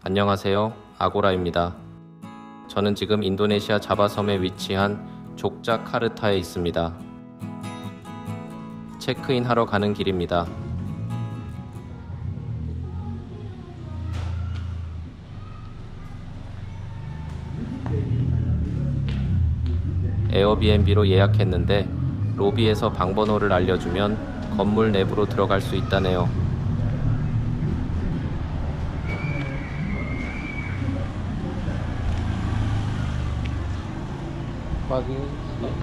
안녕하세요. 아고라입니다. 저는 지금 인도네시아 자바섬에 위치한 족자카르타에 있습니다. 체크인 하러 가는 길입니다. 에어비앤비로 예약했는데 로비에서 방번호를 알려주면 건물 내부로 들어갈 수 있다네요. Pagi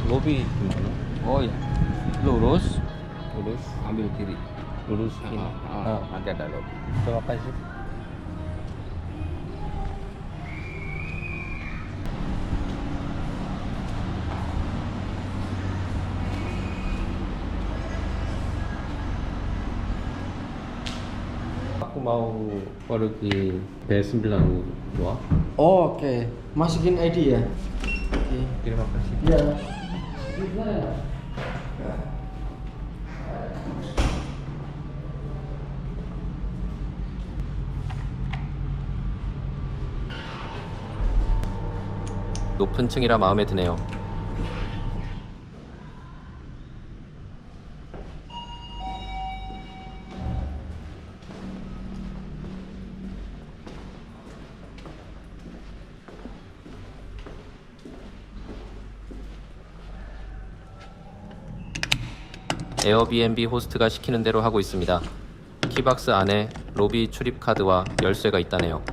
lobi di mana? Oh ya, lurus, Lurus, ambil kiri. lurus ini. Nanti ada lobi. Terima kasih. Aku mau pergi B9 2. Oh, oke. Masukin ID ya? Oke. Terima kasih. Iya. 높은 층이라 마음에 드네요. 에어비앤비 호스트가 시키는 대로 하고 있습니다. 키박스 안에 로비 출입 카드와 열쇠가 있다네요.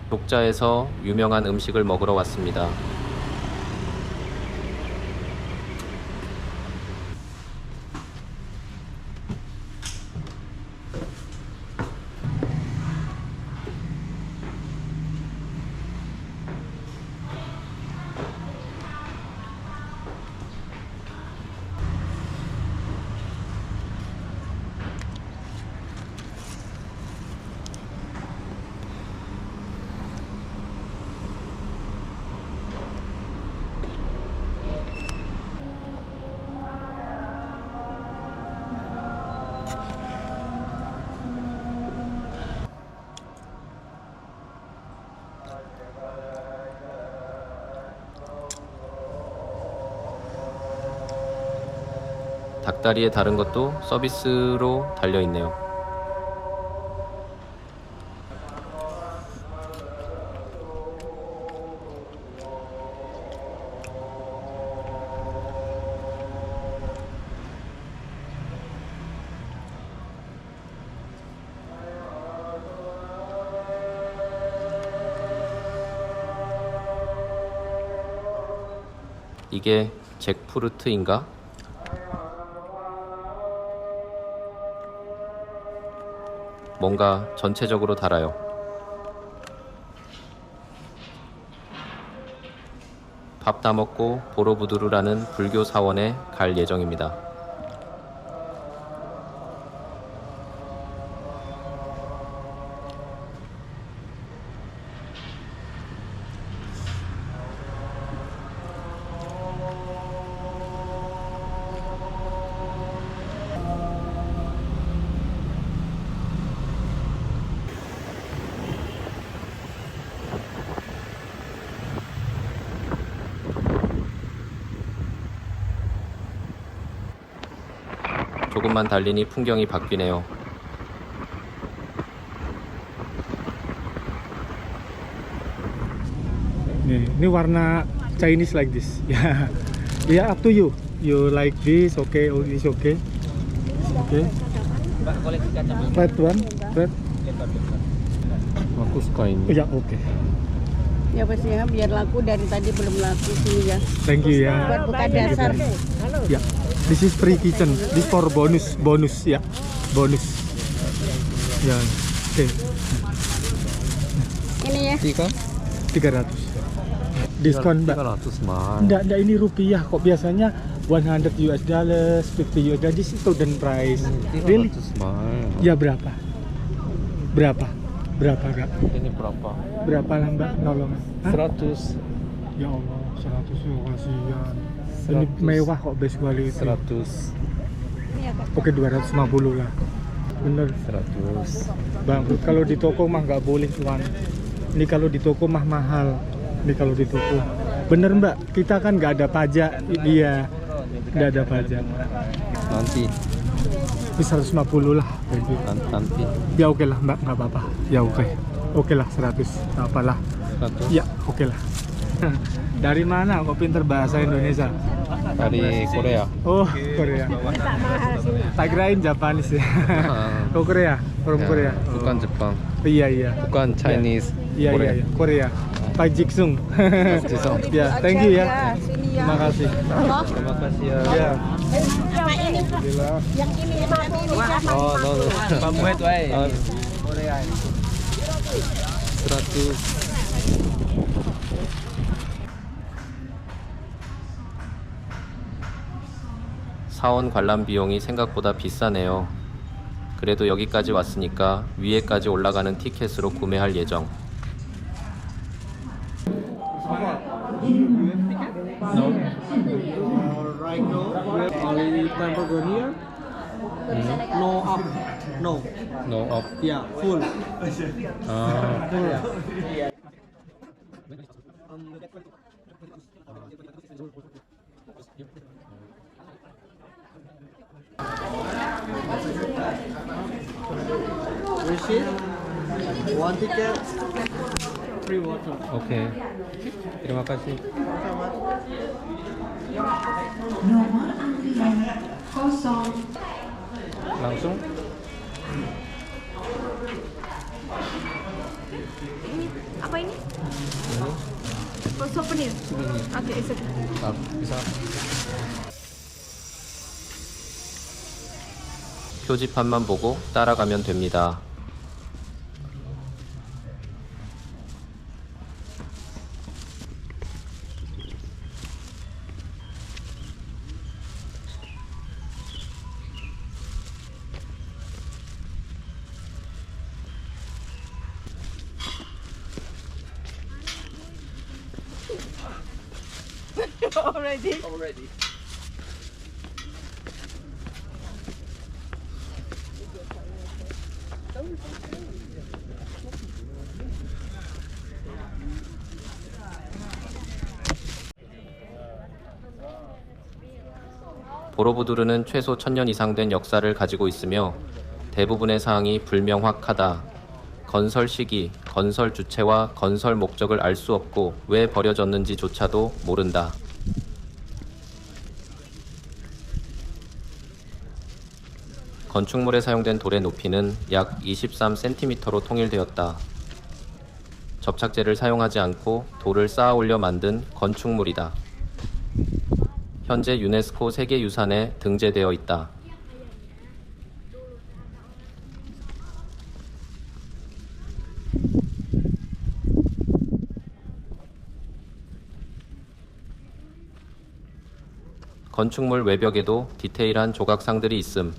족자에서 유명한 음식을 먹으러 왔습니다. 닭다리에 다른 것도 서비스로 달려있네요. 이게 잭프루트인가? 뭔가 전체적으로 달아요. 밥 다 먹고 보로부두르라는 불교 사원에 갈 예정입니다. 조금만 달리니 풍경이 바뀌네요. Nih, ini warna Chinese like this. Ya, ya up to you. You like this, okay? Oh, this okay? Okay. Red one, red. Aku suka ini. Ya, oke. Ya pasti ya, biar laku dari tadi belum laku sini ya. Thank you ya. Buat buka dasar. Ya, this is free kitchen. This for bonus ya, bonus. Ya, oke. Ini ya. 300. Diskon mbak. 300 mah. Enggak ini rupiah kok, biasanya 100 US dollars, 50 US dollars. This is student price. Really? 300 mah. Ya berapa? Berapa kak? Ini berapa? Berapa lah mbak? Nolong. Hah? 100. Ya Allah, 100 ya kasihan. Ini 100. mewah kok, best quality. 100. Oke 250 lah. Bener. 100. Bang, kalau di toko mah nggak boleh tuan. Ini kalau di toko mah mahal. Ini kalau di toko. Bener mbak, kita kan nggak ada pajak. Iya, nggak ada pajak. Nanti. Ini 150 lah. Nanti. Ya oke lah mbak, nggak apa-apa. Ya oke. Oke lah 100. Nggak apalah. 100. Ya oke lah. Dari mana kok pinter bahasa Indonesia? Dari Korea. Oh Korea. Tak kirain Japanese ya. Oh Korea, from Ya, Korea. Bukan Jepang. Iya. Bukan Chinese. Iya. Korea. Pak Jiksung. Jisung. Ya, thank you ya. Sini ya. Terima kasih. Terima kasih ya. Ya. Apa ini? Yang ini yang ini siapa? Oh, no. Pamit wae. 100. 사원 관람 비용이 생각보다 비싸네요. 그래도 여기까지 왔으니까 위에까지 올라가는 티켓으로 구매할 예정. Right now, we have only temple here. No up. No. No up. Yeah, full. 아. Receipt. One ticket. Free water. 오케이. Terima kasih. Nomor antrian 0. Langsung. Apa ini? Oh, souvenir. Oke, it's okay. bisa. 표지판만 보고 따라가면 됩니다. Already. 보로부두르는 최소 1000년 이상 된 역사를 가지고 있으며 대부분의 사항이 불명확하다. 건설 시기, 건설 주체와 건설 목적을 알 수 없고 왜 버려졌는지조차도 모른다. 건축물에 사용된 돌의 높이는 약 23cm로 통일되었다. 접착제를 사용하지 않고 돌을 쌓아 올려 만든 건축물이다. 현재 유네스코 세계유산에 등재되어 있다. 건축물 외벽에도 디테일한 조각상들이 있음.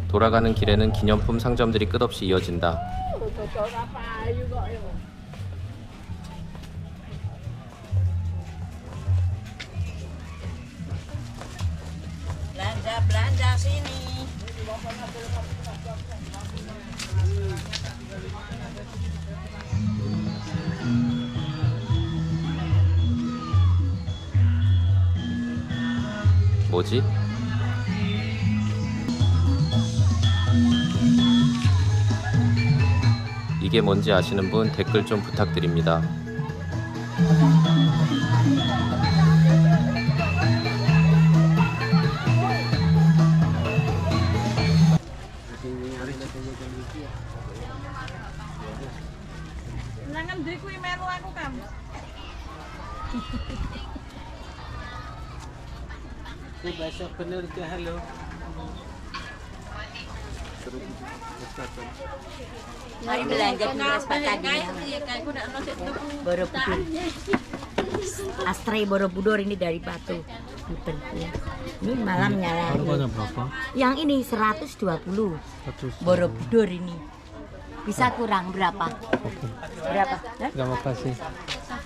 돌아가는 길에는 기념품 상점들이 끝없이 이어진다. Belanja sini. 뭐지? 이게 뭔지 아시는 분 댓글 좀 부탁드립니다. Jangan duitku melu aku kan. Bahasa bener ke halo. Mari belanja di Raspatadi. Borobudur. Astray Borobudur ini dari Batu. Ya. Ini malam nyala. Harganya berapa? Yang ini 120. Borobudur ini. Bisa kurang berapa? Berapa? Hah? Terima kasih.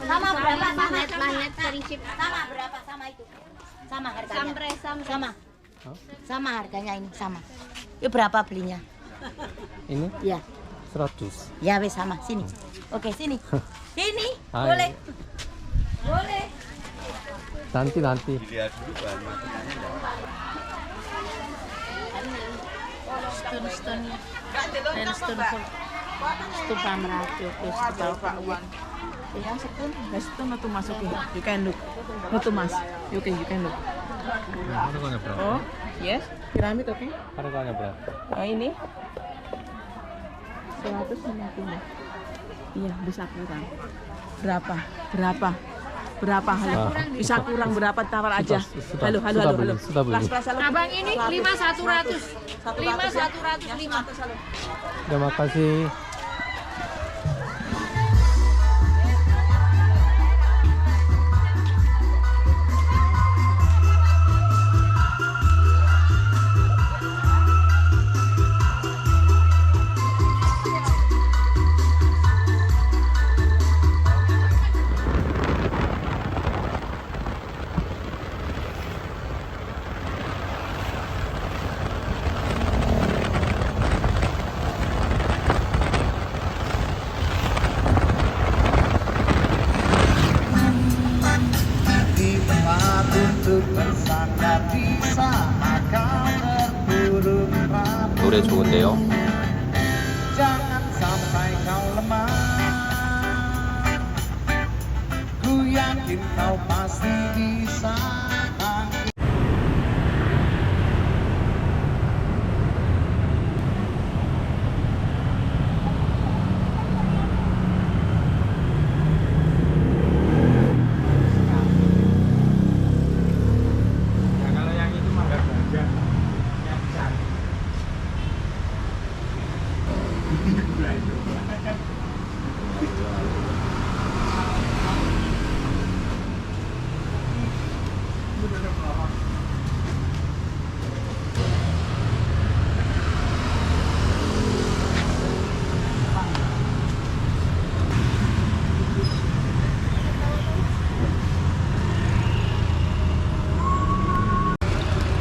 Sama berapa? Magnet prinsip. Sama berapa? Sama itu. Sama harganya. Sama. Sama harganya ini sama. Itu berapa belinya? Ini Ya. 100. Ya wes sama sini. Oke sini. Sini. Hai. Boleh. Boleh. Nanti. Stone. Dan stone full. Stone pamrati. Oke, stone Pak Wan. Yang stone, stone atau masukin. You can look. Not too much. Okay, you can look. Harganya berapa? Oh, yes. Piramid oke. Harganya berapa? Oh ini 150. Iya, bisa kurang. Berapa? Halo. Bisa kurang berapa tawar aja. Halo. Sudah beli. Halo. Abang ini 5.100. 5.105. Terima kasih. 노래 좋은데요? Jangan sampai kau lemah. Ku yakin kau pasti bisa.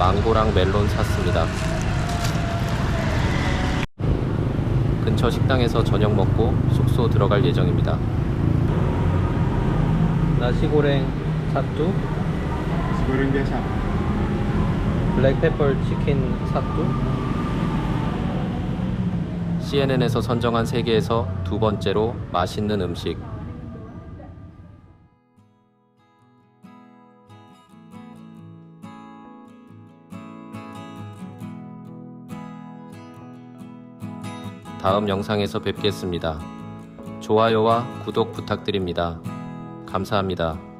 망고랑 멜론 샀습니다. 근처 식당에서 저녁 먹고 숙소 들어갈 예정입니다. 나시고랭 사뚜, Goreng biasa. 블랙페퍼 치킨 사뚜. CNN에서 선정한 세계에서 두 번째로 맛있는 음식. 다음 영상에서 뵙겠습니다. 좋아요와 구독 부탁드립니다. 감사합니다.